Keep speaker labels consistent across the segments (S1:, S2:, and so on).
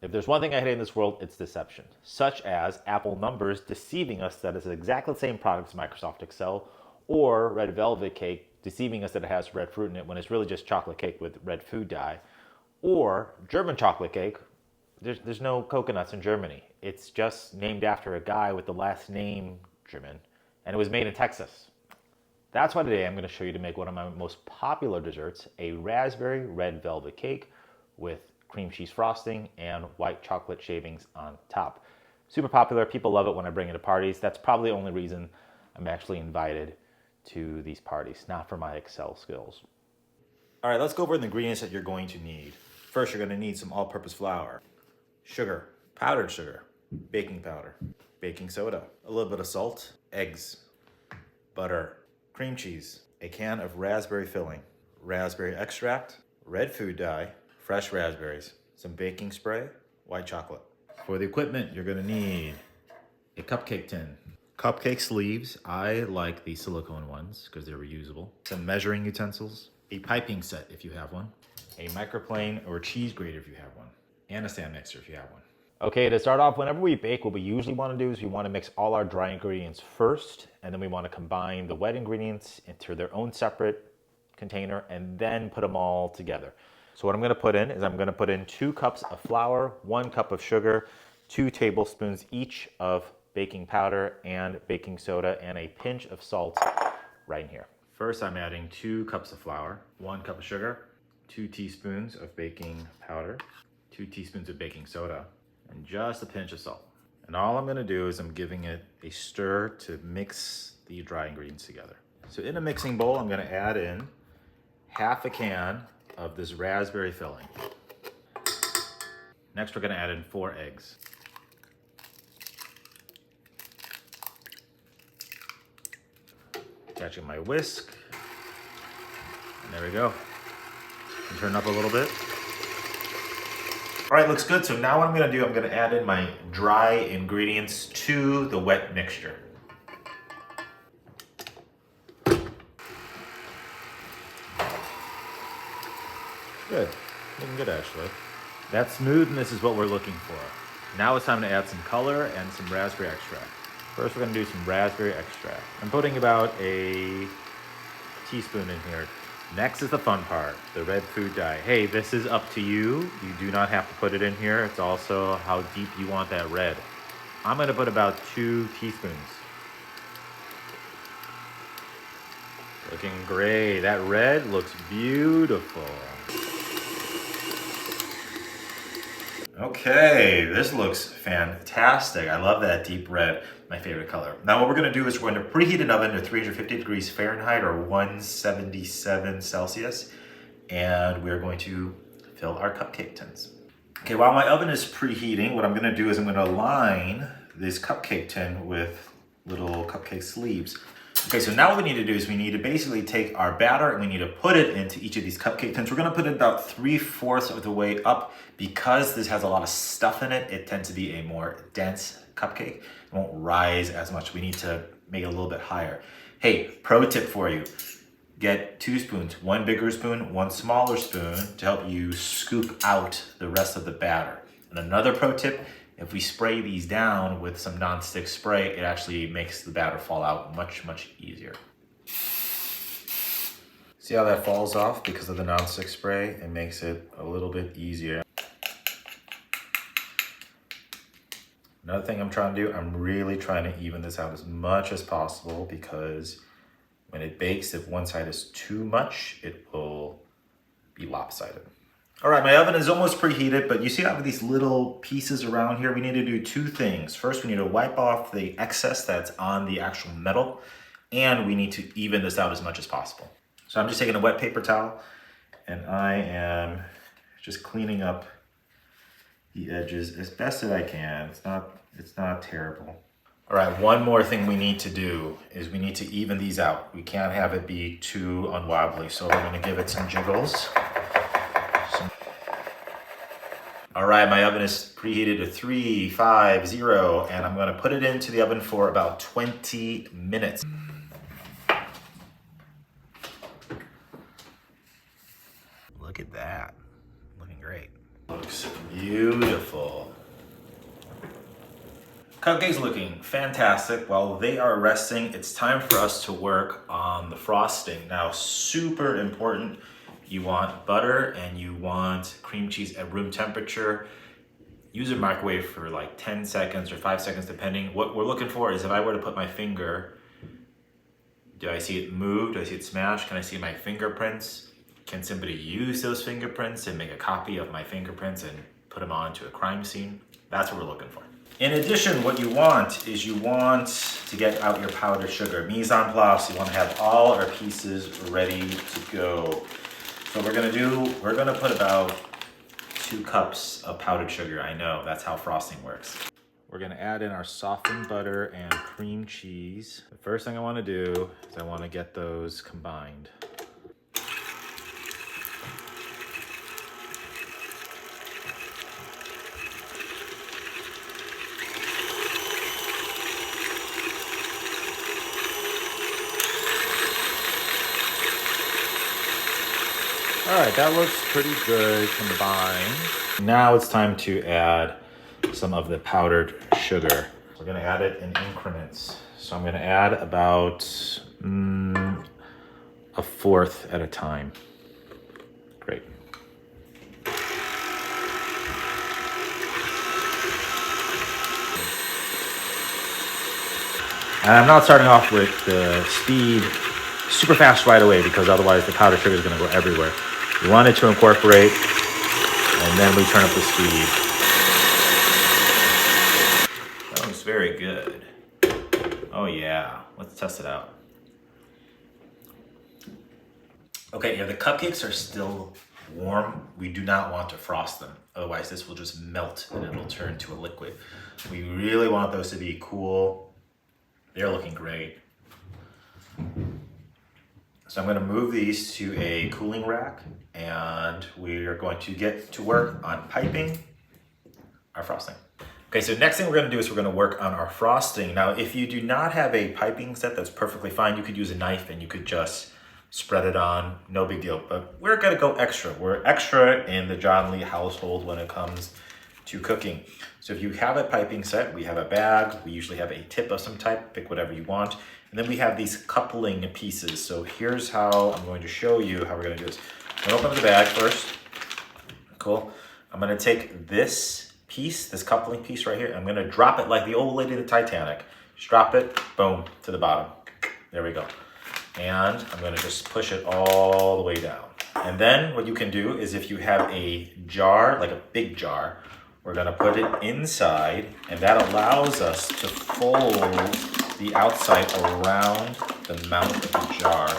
S1: If there's one thing I hate in this world, it's deception, such as Apple numbers deceiving us that it's exactly the same product as Microsoft Excel, or red velvet cake deceiving us that it has red fruit in it when it's really just chocolate cake with red food dye, or German chocolate cake. There's no coconuts in Germany. It's just named after a guy with the last name German, and it was made in Texas. That's why today I'm going to show you to make one of my most popular desserts, a raspberry red velvet cake with cream cheese frosting and white chocolate shavings on top. Super popular. People love it when I bring it to parties. That's probably the only reason I'm actually invited to these parties, not for my Excel skills. All right, let's go over the ingredients that you're going to need. First, you're going to need some all-purpose flour, sugar, powdered sugar, baking powder, baking soda, a little bit of salt, eggs, butter, cream cheese, a can of raspberry filling, raspberry extract, red food dye, fresh raspberries, some baking spray, white chocolate. For the equipment, you're gonna need a cupcake tin, cupcake sleeves. I like the silicone ones because they're reusable. Some measuring utensils, a piping set if you have one, a microplane or cheese grater if you have one, and a stand mixer if you have one. Okay, to start off, whenever we bake, what we usually want to do is we want to mix all our dry ingredients first, and then we want to combine the wet ingredients into their own separate container and then put them all together. So what I'm going to put in is I'm going to put in 2 cups of flour, 1 cup of sugar, 2 tablespoons each of baking powder and baking soda, and a pinch of salt right in here. First, I'm adding 2 cups of flour, 1 cup of sugar, 2 teaspoons of baking powder, 2 teaspoons of baking soda, and just a pinch of salt. And all I'm gonna do is I'm giving it a stir to mix the dry ingredients together. So in a mixing bowl, I'm gonna add in half a can of this raspberry filling. Next, we're gonna add in 4 eggs. Attaching my whisk, and there we go. And turn it up a little bit. All right, looks good. So now what I'm gonna do, I'm gonna add in my dry ingredients to the wet mixture. Good, looking good actually. That smoothness is what we're looking for. Now it's time to add some color and some raspberry extract. First, we're gonna do some raspberry extract. I'm putting about a teaspoon in here. Next is the fun part, the red food dye. Hey, this is up to you. You do not have to put it in here. It's also how deep you want that red. I'm gonna put about 2 teaspoons. Looking great. That red looks beautiful. Okay, this looks fantastic. I love that deep red, my favorite color. Now what we're gonna do is we're gonna preheat an oven to 350 degrees Fahrenheit or 177 Celsius, and we're going to fill our cupcake tins. Okay, while my oven is preheating, what I'm gonna do is I'm gonna line this cupcake tin with little cupcake sleeves. Okay, so now what we need to do is we need to basically take our batter and we need to put it into each of these cupcake tins. We're gonna put it about 3/4 of the way up. Because this has a lot of stuff in it, it tends to be a more dense cupcake. It won't rise as much. We need to make it a little bit higher. Hey, pro tip for you. Get 2 spoons, 1 bigger spoon, 1 smaller spoon to help you scoop out the rest of the batter. And another pro tip, if we spray these down with some nonstick spray, it actually makes the batter fall out much, much easier. See how that falls off because of the nonstick spray? It makes it a little bit easier. Another thing I'm trying to do, I'm really trying to even this out as much as possible because when it bakes, if one side is too much, it will be lopsided. All right, my oven is almost preheated, but you see I have these little pieces around here. We need to do 2 things. First, we need to wipe off the excess that's on the actual metal, and we need to even this out as much as possible. So I'm just taking a wet paper towel, and I am just cleaning up the edges as best as I can. It's not terrible. All right, one more thing we need to do is we need to even these out. We can't have it be too unwobbly, so we're gonna give it some jiggles. All right, my oven is preheated to 350, and I'm gonna put it into the oven for about 20 minutes. Look at that, looking great. Looks beautiful. Beautiful. Cupcakes looking fantastic. While they are resting, it's time for us to work on the frosting. Now, super important, you want butter and you want cream cheese at room temperature. Use a microwave for like 10 seconds or 5 seconds, depending. What we're looking for is if I were to put my finger, do I see it move? Do I see it smash? Can I see my fingerprints? Can somebody use those fingerprints and make a copy of my fingerprints and put them onto a crime scene? That's what we're looking for. In addition, what you want is you want to get out your powdered sugar. Mise en place, you want to have all our pieces ready to go. So what we're gonna do, we're gonna put about 2 cups of powdered sugar. I know, that's how frosting works. We're gonna add in our softened butter and cream cheese. The first thing I wanna do is I wanna get those combined. All right, that looks pretty good combined. Now it's time to add some of the powdered sugar. We're gonna add it in increments. So I'm gonna add about 1/4 at a time. Great. And I'm not starting off with the speed super fast right away because otherwise the powdered sugar is gonna go everywhere. We want it to incorporate and then we turn up the speed. That looks very good. Oh yeah, let's test it out. Okay, yeah, the cupcakes are still warm. We do not want to frost them. Otherwise this will just melt and it'll turn to a liquid. We really want those to be cool. They're looking great. So I'm gonna move these to a cooling rack and we are going to get to work on piping our frosting. Okay, so next thing we're gonna do is we're gonna work on our frosting. Now, if you do not have a piping set, that's perfectly fine. You could use a knife and you could just spread it on, no big deal. But we're gonna go extra. We're extra in the John Lee household when it comes to cooking. So if you have a piping set, we have a bag, we usually have a tip of some type, pick whatever you want. And then we have these coupling pieces. So here's how I'm going to show you how we're gonna do this. I'm gonna open the bag first. Cool. I'm gonna take this piece, this coupling piece right here, I'm gonna drop it like the old lady in the Titanic. Just drop it, boom, to the bottom. There we go. And I'm gonna just push it all the way down. And then what you can do is if you have a jar, like a big jar, we're gonna put it inside and that allows us to fold the outside around the mouth of the jar.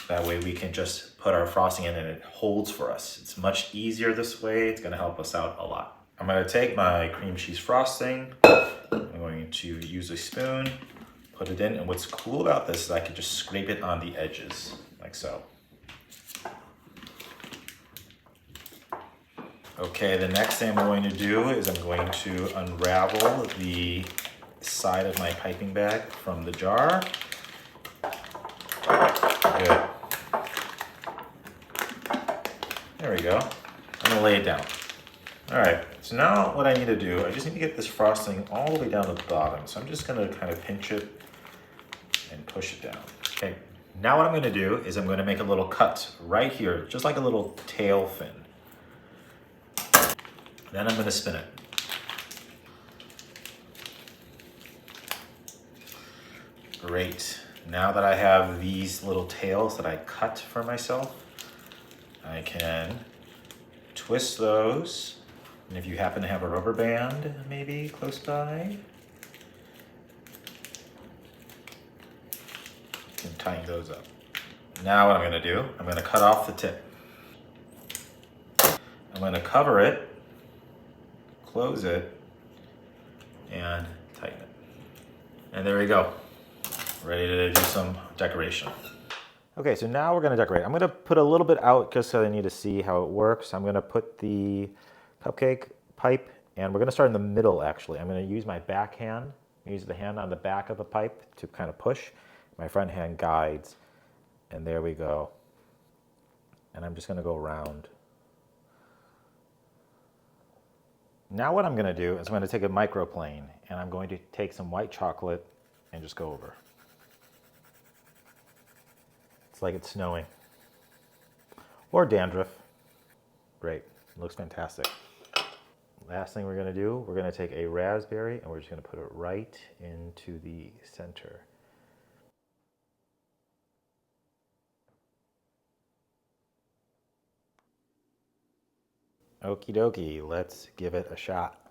S1: That way we can just put our frosting in and it holds for us. It's much easier this way. It's gonna help us out a lot. I'm gonna take my cream cheese frosting. I'm going to use a spoon, put it in. And what's cool about this is I can just scrape it on the edges, like so. Okay, the next thing I'm going to do is I'm going to unravel the side of my piping bag from the jar. Good. There we go. I'm gonna lay it down. All right, so now what I need to do, I just need to get this frosting all the way down to the bottom. So I'm just gonna kind of pinch it and push it down. Okay, now what I'm gonna do is I'm gonna make a little cut right here, just like a little tail fin. Then I'm gonna spin it. Great. Now that I have these little tails that I cut for myself, I can twist those. And if you happen to have a rubber band maybe close by, you can tighten those up. Now what I'm gonna do, I'm gonna cut off the tip. I'm gonna cover it, close it, and tighten it. And there we go. Ready to do some decoration. Okay, so now we're gonna decorate. I'm gonna put a little bit out just so I need to see how it works. I'm gonna put the cupcake pipe, and we're gonna start in the middle actually. I'm gonna use my back hand, use the hand on the back of the pipe to kind of push. My front hand guides, and there we go. And I'm just gonna go around. Now what I'm going to do is I'm going to take a microplane and I'm going to take some white chocolate and just go over. It's like it's snowing. Or dandruff. Great. Looks fantastic. Last thing we're going to do, we're going to take a raspberry and we're just going to put it right into the center. Okie dokie, let's give it a shot.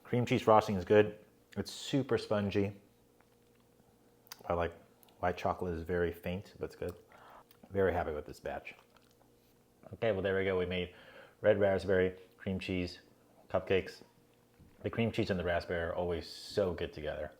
S1: Cream cheese frosting is good. It's super spongy. I like white chocolate is very faint, but it's good. Very happy with this batch. Okay, well there we go. We made red raspberry, cream cheese, cupcakes. The cream cheese and the raspberry are always so good together.